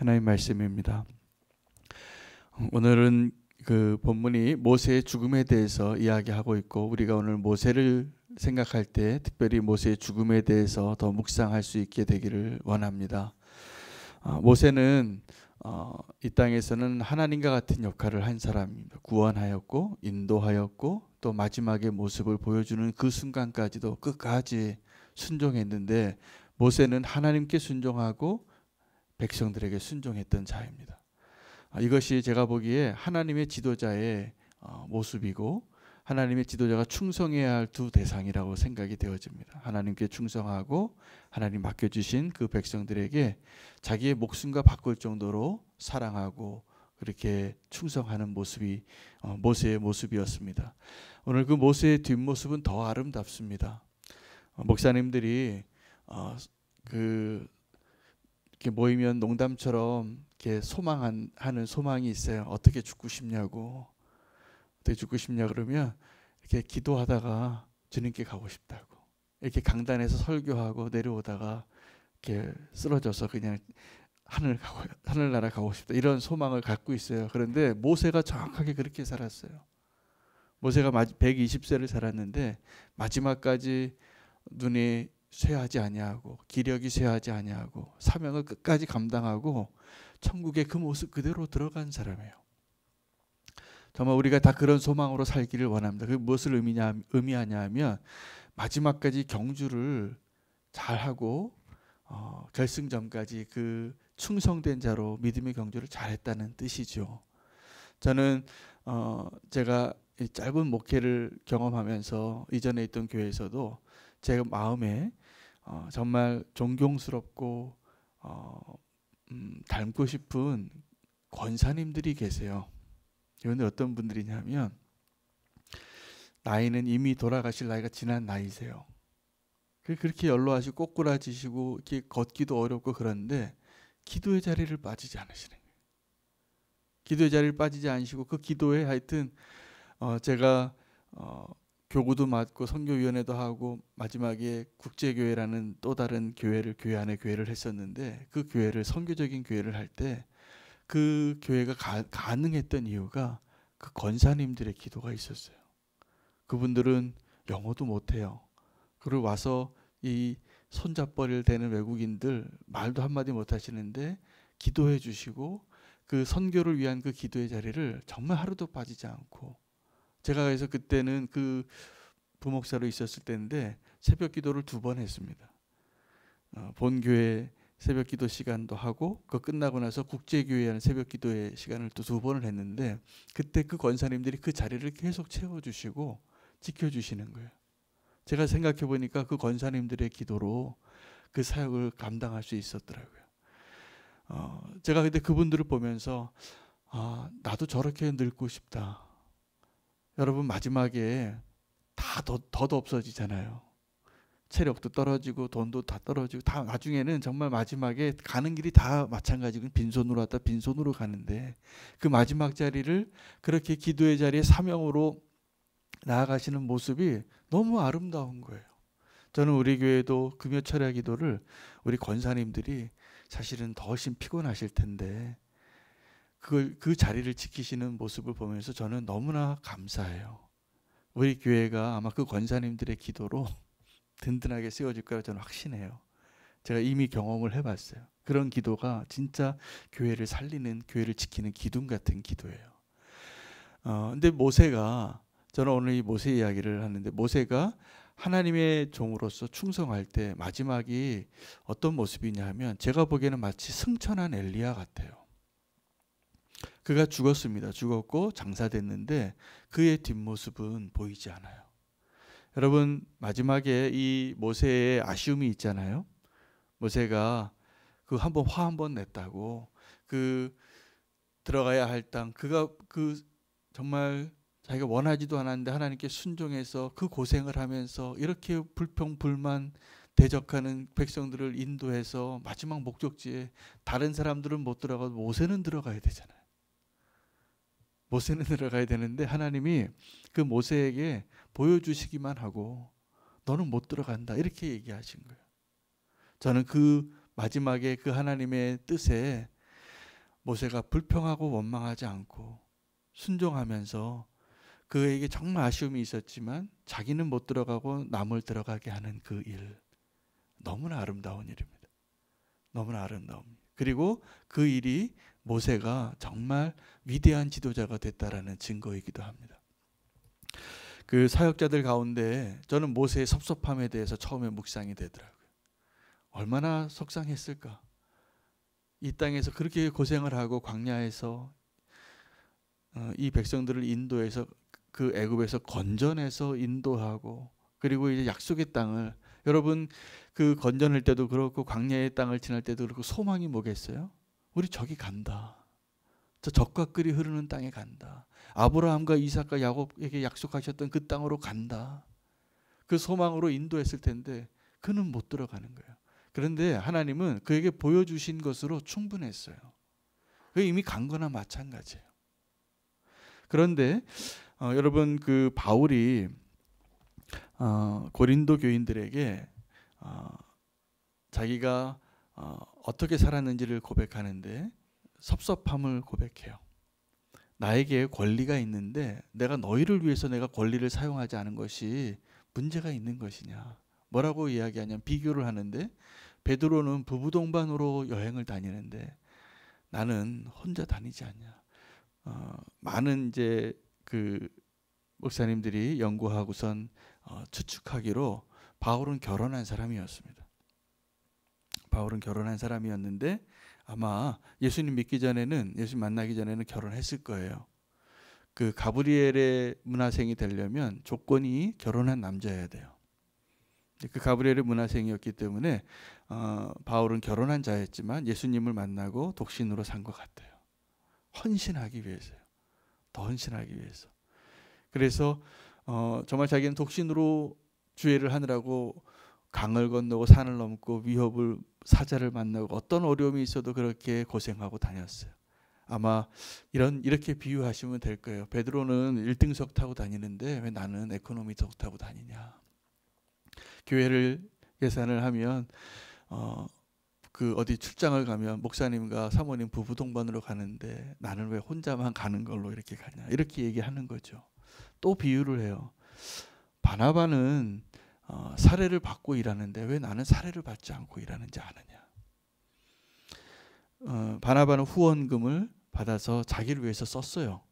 하나님 말씀입니다. 오늘은 그 본문이 모세의 죽음에 대해서 이야기하고 있고, 우리가 오늘 모세를 생각할 때 특별히 모세의 죽음에 대해서 더 묵상할 수 있게 되기를 원합니다. 모세는 이 땅에서는 하나님과 같은 역할을 한 사람입니다. 구원하였고 인도하였고 또 마지막의 모습을 보여주는 그 순간까지도 끝까지 순종했는데, 모세는 하나님께 순종하고 백성들에게 순종했던 자입니다. 이것이 제가 보기에 하나님의 지도자의 모습이고, 하나님의 지도자가 충성해야 할 두 대상이라고 생각이 되어집니다. 하나님께 충성하고 하나님 맡겨주신 그 백성들에게 자기의 목숨과 바꿀 정도로 사랑하고 그렇게 충성하는 모습이 모세의 모습이었습니다. 오늘 그 모세의 뒷모습은 더 아름답습니다. 목사님들이 이렇게 모이면 농담처럼 이렇게 소망하는 소망이 있어요. 어떻게 죽고 싶냐고. 어떻게 죽고 싶냐 그러면 이렇게 기도하다가 주님께 가고 싶다고. 이렇게 강단에서 설교하고 내려오다가 이렇게 쓰러져서 그냥 하늘나라 가고 싶다. 이런 소망을 갖고 있어요. 그런데 모세가 정확하게 그렇게 살았어요. 모세가 120세를 살았는데 마지막까지 눈이 쇠하지 아니하고 기력이 쇠하지 아니하고 사명을 끝까지 감당하고 천국의 그 모습 그대로 들어간 사람이에요. 정말 우리가 다 그런 소망으로 살기를 원합니다. 그게 무엇을 의미하냐 하면 마지막까지 경주를 잘하고 결승전까지 그 충성된 자로 믿음의 경주를 잘했다는 뜻이죠. 저는 제가 이 짧은 목회를 경험하면서 이전에 있던 교회에서도 제 마음에 정말 존경스럽고 닮고 싶은 권사님들이 계세요. 그런데 어떤 분들이냐면 나이는 이미 돌아가실 나이가 지난 나이세요. 그렇게 연로하시고 꼬꾸라지시고 이렇게 걷기도 어렵고 그런데 기도의 자리를 빠지지 않으시는 거예요. 기도의 자리를 빠지지 않으시고 그 기도에 하여튼 제가 교구도 맡고 선교위원회도 하고 마지막에 국제교회라는 또 다른 교회 안에 교회를 했었는데, 그 교회를 선교적인 교회를 할 때 그 교회가 가능했던 이유가 그 권사님들의 기도가 있었어요. 그분들은 영어도 못해요. 그리고 와서 이 손잡벌이를 대는 외국인들 말도 한마디 못하시는데 기도해 주시고 그 선교를 위한 그 기도의 자리를 정말 하루도 빠지지 않고, 제가 그래서 그때는 그 부목사로 있었을 때인데 새벽 기도를 2번 했습니다. 본교회 새벽 기도 시간도 하고 그거 끝나고 나서 국제교회에 하는 새벽 기도의 시간을 또 2번을 했는데, 그때 그 권사님들이 그 자리를 계속 채워주시고 지켜주시는 거예요. 제가 생각해 보니까 그 권사님들의 기도로 그 사역을 감당할 수 있었더라고요. 제가 그때 그분들을 보면서 나도 저렇게 늙고 싶다. 여러분, 마지막에 다 더 없어지잖아요. 체력도 떨어지고 돈도 다 떨어지고 다 나중에는 정말 마지막에 가는 길이 다 마찬가지고 빈손으로 왔다 빈손으로 가는데, 그 마지막 자리를 그렇게 기도의 자리에 사명으로 나아가시는 모습이 너무 아름다운 거예요. 저는 우리 교회도 금요 철야 기도를 우리 권사님들이 사실은 더 훨씬 피곤하실 텐데 그 자리를 지키시는 모습을 보면서 저는 너무나 감사해요. 우리 교회가 아마 그 권사님들의 기도로 든든하게 세워질 거라고 저는 확신해요. 제가 이미 경험을 해봤어요. 그런 기도가 진짜 교회를 살리는, 교회를 지키는 기둥 같은 기도예요. 근데 모세가, 저는 오늘 이 모세 이야기를 하는데, 모세가 하나님의 종으로서 충성할 때 마지막이 어떤 모습이냐 하면 제가 보기에는 마치 승천한 엘리야 같아요. 그가 죽었습니다. 죽었고 장사됐는데 그의 뒷모습은 보이지 않아요. 여러분, 마지막에 이 모세의 아쉬움이 있잖아요. 모세가 그 한번 화 한 번 냈다고, 그 들어가야 할 땅, 그가 그 정말 자기가 원하지도 않았는데 하나님께 순종해서 그 고생을 하면서 이렇게 불평불만 대적하는 백성들을 인도해서 마지막 목적지에 다른 사람들은 못 들어가도 모세는 들어가야 되잖아요. 모세는 들어가야 되는데 하나님이 그 모세에게 보여주시기만 하고 너는 못 들어간다 이렇게 얘기하신 거예요. 저는 그 마지막에 그 하나님의 뜻에 모세가 불평하고 원망하지 않고 순종하면서 그에게 정말 아쉬움이 있었지만 자기는 못 들어가고 남을 들어가게 하는 그 일, 너무나 아름다운 일입니다. 너무나 아름다운 일. 그리고 그 일이 모세가 정말 위대한 지도자가 됐다라는 증거이기도 합니다. 그 사역자들 가운데 저는 모세의 섭섭함에 대해서 처음에 묵상이 되더라고요. 얼마나 속상했을까. 이 땅에서 그렇게 고생을 하고 광야에서 이 백성들을 인도해서 그 애굽에서 건져내서 인도하고, 그리고 이제 약속의 땅을, 여러분 그 건져낼 때도 그렇고 광야의 땅을 지날 때도 그렇고 소망이 뭐겠어요? 우리 저기 간다. 저 적과 꿀이 흐르는 땅에 간다. 아브라함과 이삭과 야곱에게 약속하셨던 그 땅으로 간다. 그 소망으로 인도했을 텐데 그는 못 들어가는 거예요. 그런데 하나님은 그에게 보여주신 것으로 충분했어요. 그 이미 간 거나 마찬가지예요. 그런데 여러분 그 바울이 고린도 교인들에게 자기가 어떻게 살았는지를 고백하는데 섭섭함을 고백해요. 나에게 권리가 있는데 내가 너희를 위해서 내가 권리를 사용하지 않은 것이 문제가 있는 것이냐. 뭐라고 이야기하냐면 비교를 하는데, 베드로는 부부 동반으로 여행을 다니는데 나는 혼자 다니지 않냐. 많은 이제 그 목사님들이 연구하고선 추측하기로 바울은 결혼한 사람이었습니다. 바울은 결혼한 사람이었는데 아마 예수님 믿기 전에는, 예수님 만나기 전에는 결혼했을 거예요. 그 가브리엘의 문화생이 되려면 조건이 결혼한 남자여야 돼요. 그 가브리엘의 문화생이었기 때문에 바울은 결혼한 자였지만 예수님을 만나고 독신으로 산 것 같아요. 헌신하기 위해서요. 더 헌신하기 위해서. 그래서 정말 자기는 독신으로 주애를 하느라고 강을 건너고 산을 넘고 위협을, 사자를 만나고 어떤 어려움이 있어도 그렇게 고생하고 다녔어요. 아마 이렇게 비유하시면 될 거예요. 베드로는 1등석 타고 다니는데 왜 나는 에코노미석 타고 다니냐. 교회를 예산을 하면 그 어디 출장을 가면 목사님과 사모님 부부 동반으로 가는데 나는 왜 혼자만 가는 걸로 이렇게 가냐. 이렇게 얘기하는 거죠. 또 비유를 해요. 바나바는 사례를 받고 일하는데 왜 나는 사례를 받지 않고 일하는지 아느냐. 바나바는 후원금을 받아서 자기를 위해서 썼어요.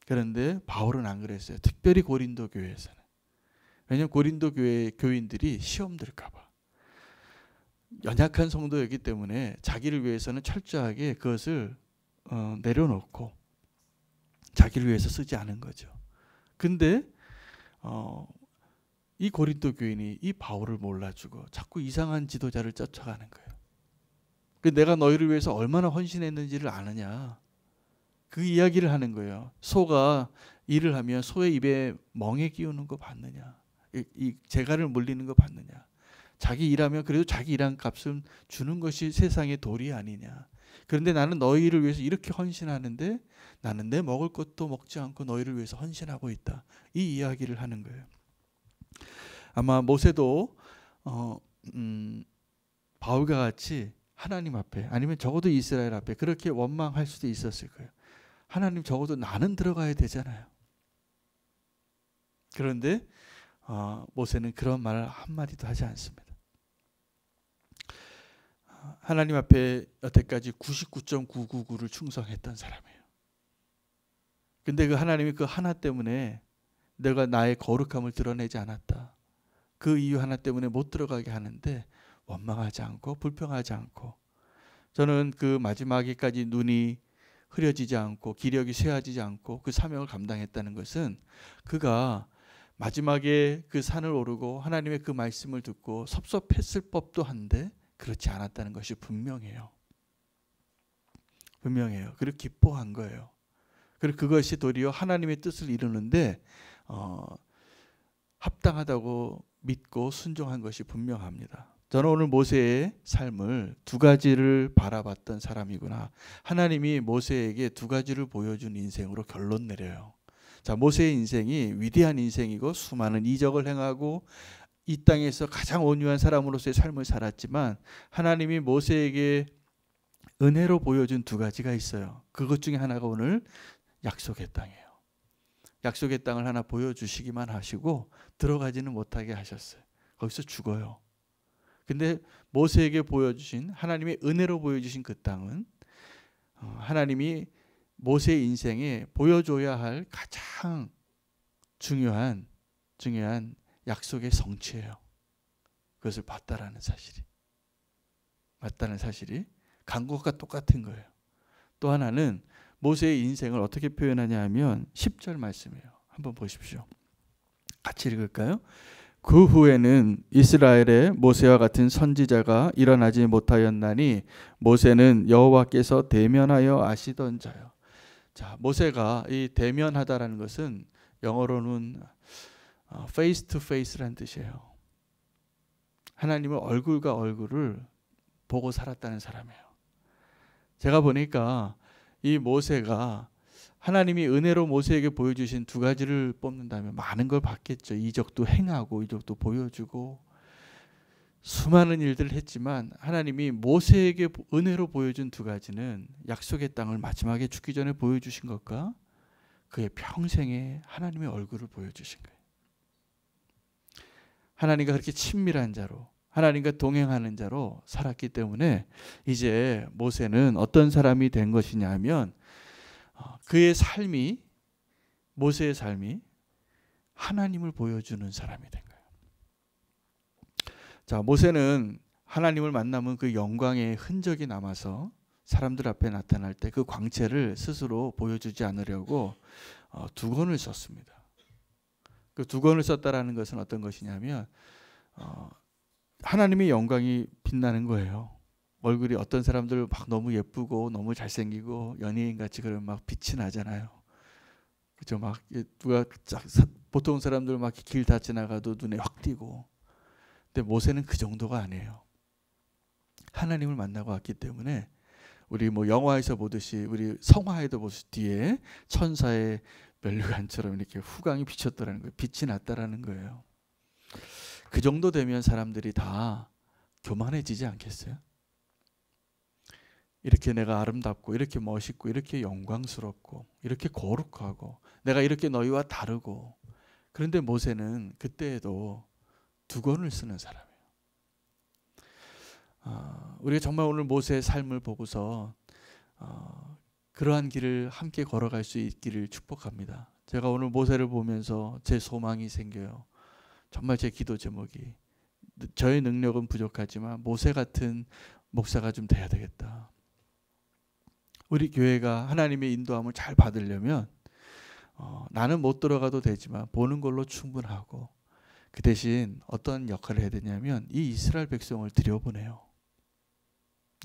그런데 바울은 안 그랬어요. 특별히 고린도 교회에서는. 왜냐하면 고린도 교회 교인들이 시험 들까 봐. 연약한 성도였기 때문에 자기를 위해서는 철저하게 그것을 내려놓고 자기를 위해서 쓰지 않은 거죠. 근데 이 고린도 교인이 이 바울을 몰라주고 자꾸 이상한 지도자를 쫓아가는 거예요. 내가 너희를 위해서 얼마나 헌신했는지를 아느냐. 그 이야기를 하는 거예요. 소가 일을 하면 소의 입에 멍에 끼우는 거 봤느냐. 이 재갈을 물리는 거 봤느냐. 자기 일하면 그래도 자기 일한 값은 주는 것이 세상의 도리 아니냐. 그런데 나는 너희를 위해서 이렇게 헌신하는데 나는 내 먹을 것도 먹지 않고 너희를 위해서 헌신하고 있다. 이 이야기를 하는 거예요. 아마 모세도 바울과 같이 하나님 앞에, 아니면 적어도 이스라엘 앞에 그렇게 원망할 수도 있었을 거예요. 하나님, 적어도 나는 들어가야 되잖아요. 그런데 모세는 그런 말을 한마디도 하지 않습니다. 하나님 앞에 여태까지 99.999를 충성했던 사람이에요. 근데 그 하나님이 그 하나 때문에 내가 나의 거룩함을 드러내지 않았다. 그 이유 하나 때문에 못 들어가게 하는데 원망하지 않고 불평하지 않고, 저는 그 마지막에까지 눈이 흐려지지 않고 기력이 쇠해지지 않고 그 사명을 감당했다는 것은 그가 마지막에 그 산을 오르고 하나님의 그 말씀을 듣고 섭섭했을 법도 한데 그렇지 않았다는 것이 분명해요. 분명해요. 그리고 기뻐한 거예요. 그리고 그것이 도리어 하나님의 뜻을 이루는데 합당하다고 믿고 순종한 것이 분명합니다. 저는 오늘 모세의 삶을 두 가지를 바라봤던 사람이구나. 하나님이 모세에게 두 가지를 보여준 인생으로 결론 내려요. 자, 모세의 인생이 위대한 인생이고 수많은 이적을 행하고 이 땅에서 가장 온유한 사람으로서의 삶을 살았지만 하나님이 모세에게 은혜로 보여준 두 가지가 있어요. 그것 중에 하나가 오늘 약속의 땅이에요. 약속의 땅을 하나 보여주시기만 하시고 들어가지는 못하게 하셨어요. 거기서 죽어요. 근데 모세에게 보여주신, 하나님의 은혜로 보여주신 그 땅은 하나님이 모세의 인생에 보여줘야 할 가장 중요한 약속의 성취예요. 그것을 봤다는 사실이 간 것과 똑같은 거예요. 또 하나는 모세의 인생을 어떻게 표현하냐 하면 10절 말씀이에요. 한번 보십시오. 같이 읽을까요? 그 후에는 이스라엘에 모세와 같은 선지자가 일어나지 못하였나니 모세는 여호와께서 대면하여 아시던 자요. 자, 모세가 이 대면하다라는 것은 영어로는 face to face라는 뜻이에요. 하나님을 얼굴과 얼굴을 보고 살았다는 사람이에요. 제가 보니까 이 모세가 하나님이 은혜로 모세에게 보여주신 두 가지를 뽑는다면 많은 걸 봤겠죠. 이적도 행하고 이적도 보여주고 수많은 일들을 했지만 하나님이 모세에게 은혜로 보여준 두 가지는 약속의 땅을 마지막에 죽기 전에 보여주신 것과 그의 평생에 하나님의 얼굴을 보여주신 거예요. 하나님과 그렇게 친밀한 자로, 하나님과 동행하는 자로 살았기 때문에 이제 모세는 어떤 사람이 된 것이냐 하면 그의 삶이, 모세의 삶이 하나님을 보여주는 사람이 된 거예요. 자, 모세는 하나님을 만나면 그 영광의 흔적이 남아서 사람들 앞에 나타날 때 그 광채를 스스로 보여주지 않으려고 두 권을 썼습니다. 그 두 권을 썼다라는 것은 어떤 것이냐면 하나님의 영광이 빛나는 거예요. 얼굴이 어떤 사람들 막 너무 예쁘고 너무 잘생기고 연예인같이 그러면 막 빛이 나잖아요. 그죠? 막 누가 보통 사람들 막 길 다 지나가도 눈에 확 띄고. 근데 모세는 그 정도가 아니에요. 하나님을 만나고 왔기 때문에 우리 뭐 영화에서 보듯이 우리 성화에도 보듯이 뒤에 천사의 면류관처럼 이렇게 후광이 비쳤다라는 거예요. 빛이 났다라는 거예요. 그 정도 되면 사람들이 다 교만해지지 않겠어요? 이렇게 내가 아름답고 이렇게 멋있고 이렇게 영광스럽고 이렇게 거룩하고 내가 이렇게 너희와 다르고, 그런데 모세는 그때에도 두 권을 쓰는 사람이에요. 우리가 정말 오늘 모세의 삶을 보고서 그러한 길을 함께 걸어갈 수 있기를 축복합니다. 제가 오늘 모세를 보면서 제 소망이 생겨요. 정말 제 기도 제목이, 저의 능력은 부족하지만 모세 같은 목사가 좀 돼야 되겠다. 우리 교회가 하나님의 인도함을 잘 받으려면 나는 못 들어가도 되지만 보는 걸로 충분하고, 그 대신 어떤 역할을 해야 되냐면 이 이스라엘 백성을 들여보내요.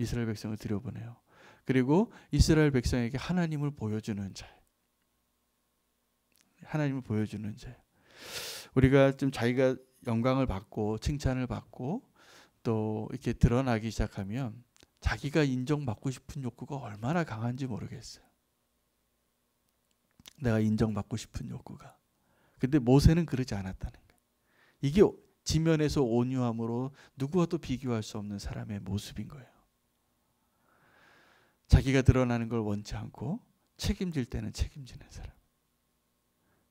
이스라엘 백성을 들여보내요. 그리고 이스라엘 백성에게 하나님을 보여주는 자. 하나님을 보여주는 자. 우리가 좀 자기가 영광을 받고 칭찬을 받고 또 이렇게 드러나기 시작하면 자기가 인정받고 싶은 욕구가 얼마나 강한지 모르겠어요. 내가 인정받고 싶은 욕구가. 근데 모세는 그러지 않았다는 거예요. 이게 지면에서 온유함으로 누구와도 비교할 수 없는 사람의 모습인 거예요. 자기가 드러나는 걸 원치 않고 책임질 때는 책임지는 사람.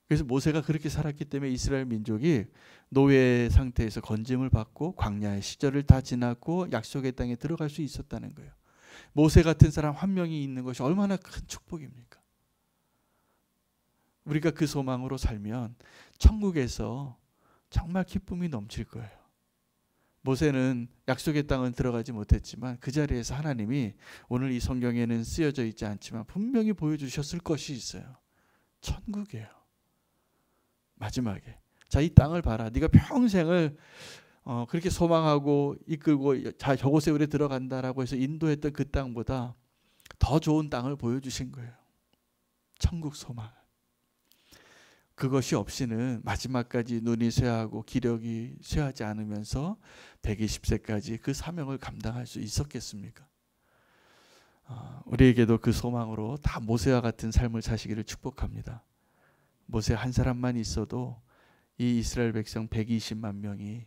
그래서 모세가 그렇게 살았기 때문에 이스라엘 민족이 노예 상태에서 건짐을 받고 광야의 시절을 다 지났고 약속의 땅에 들어갈 수 있었다는 거예요. 모세 같은 사람 한 명이 있는 것이 얼마나 큰 축복입니까? 우리가 그 소망으로 살면 천국에서 정말 기쁨이 넘칠 거예요. 모세는 약속의 땅은 들어가지 못했지만 그 자리에서 하나님이, 오늘 이 성경에는 쓰여져 있지 않지만 분명히 보여주셨을 것이 있어요. 천국이에요. 마지막에 자, 이 땅을 봐라. 네가 평생을 그렇게 소망하고 이끌고 자, 저곳에 우리 들어간다라고 해서 인도했던 그 땅보다 더 좋은 땅을 보여주신 거예요. 천국 소망. 그것이 없이는 마지막까지 눈이 쇠하고 기력이 쇠하지 않으면서 120세까지 그 사명을 감당할 수 있었겠습니까? 우리에게도 그 소망으로 다 모세와 같은 삶을 사시기를 축복합니다. 모세 한 사람만 있어도 이 이스라엘 백성 120만 명이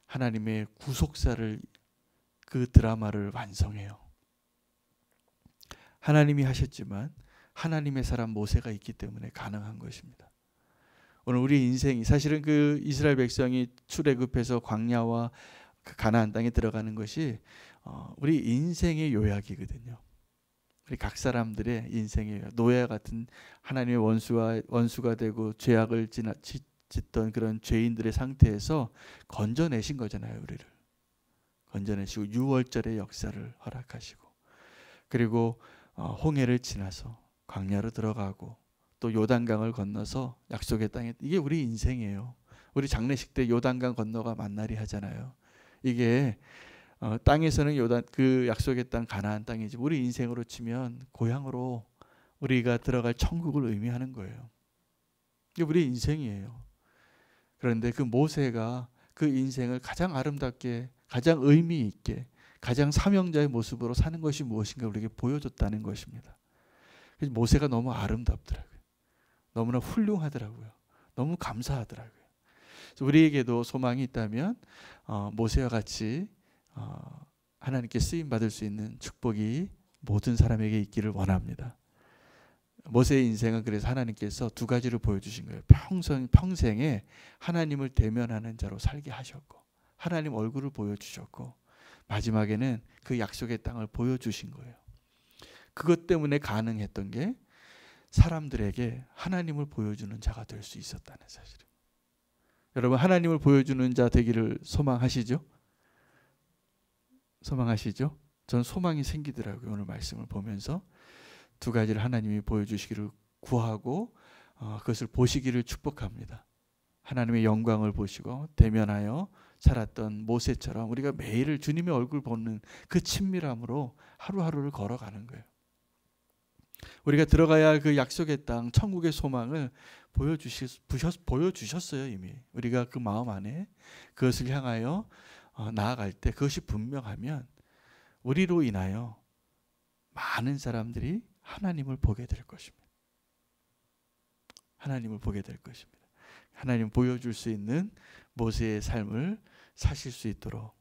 하나님의 구속사를, 그 드라마를 완성해요. 하나님이 하셨지만 하나님의 사람 모세가 있기 때문에 가능한 것입니다. 오늘 우리 인생이 사실은 그 이스라엘 백성이 출애굽해서 광야와 그 가나안 땅에 들어가는 것이 우리 인생의 요약이거든요. 우리 각 사람들의 인생의 요약. 노예와 같은 하나님의 원수가 되고 죄악을 짓던 그런 죄인들의 상태에서 건져내신 거잖아요. 우리를 건져내시고 유월절의 역사를 허락하시고, 그리고 홍해를 지나서 광야로 들어가고 또 요단강을 건너서 약속의 땅에, 이게 우리 인생이에요. 우리 장례식 때 요단강 건너가 만나리 하잖아요. 이게 땅에서는 그 약속의 땅 가나안 땅이지, 우리 인생으로 치면 고향으로 우리가 들어갈 천국을 의미하는 거예요. 이게 우리 인생이에요. 그런데 그 모세가 그 인생을 가장 아름답게, 가장 의미 있게, 가장 사명자의 모습으로 사는 것이 무엇인가 우리에게 보여줬다는 것입니다. 그래서 모세가 너무 아름답더라고요. 너무나 훌륭하더라고요. 너무 감사하더라고요. 그래서 우리에게도 소망이 있다면 모세와 같이 하나님께 쓰임 받을 수 있는 축복이 모든 사람에게 있기를 원합니다. 모세의 인생은 그래서 하나님께서 두 가지를 보여주신 거예요. 평생에 하나님을 대면하는 자로 살게 하셨고, 하나님 얼굴을 보여주셨고, 마지막에는 그 약속의 땅을 보여주신 거예요. 그것 때문에 가능했던 게 사람들에게 하나님을 보여주는 자가 될 수 있었다는 사실입니다. 여러분, 하나님을 보여주는 자 되기를 소망하시죠? 소망하시죠? 저는 소망이 생기더라고요. 오늘 말씀을 보면서 두 가지를 하나님이 보여주시기를 구하고 그것을 보시기를 축복합니다. 하나님의 영광을 보시고 대면하여 살았던 모세처럼 우리가 매일을 주님의 얼굴 보는 그 친밀함으로 하루하루를 걸어가는 거예요. 우리가 들어가야 할 그 약속의 땅, 천국의 소망을 보여주셨어요. 이미 우리가 그 마음 안에 그것을 향하여 나아갈 때 그것이 분명하면 우리로 인하여 많은 사람들이 하나님을 보게 될 것입니다. 하나님을 보게 될 것입니다. 하나님 보여줄 수 있는 모세의 삶을 사실 수 있도록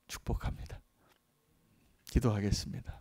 축복합니다. 기도하겠습니다.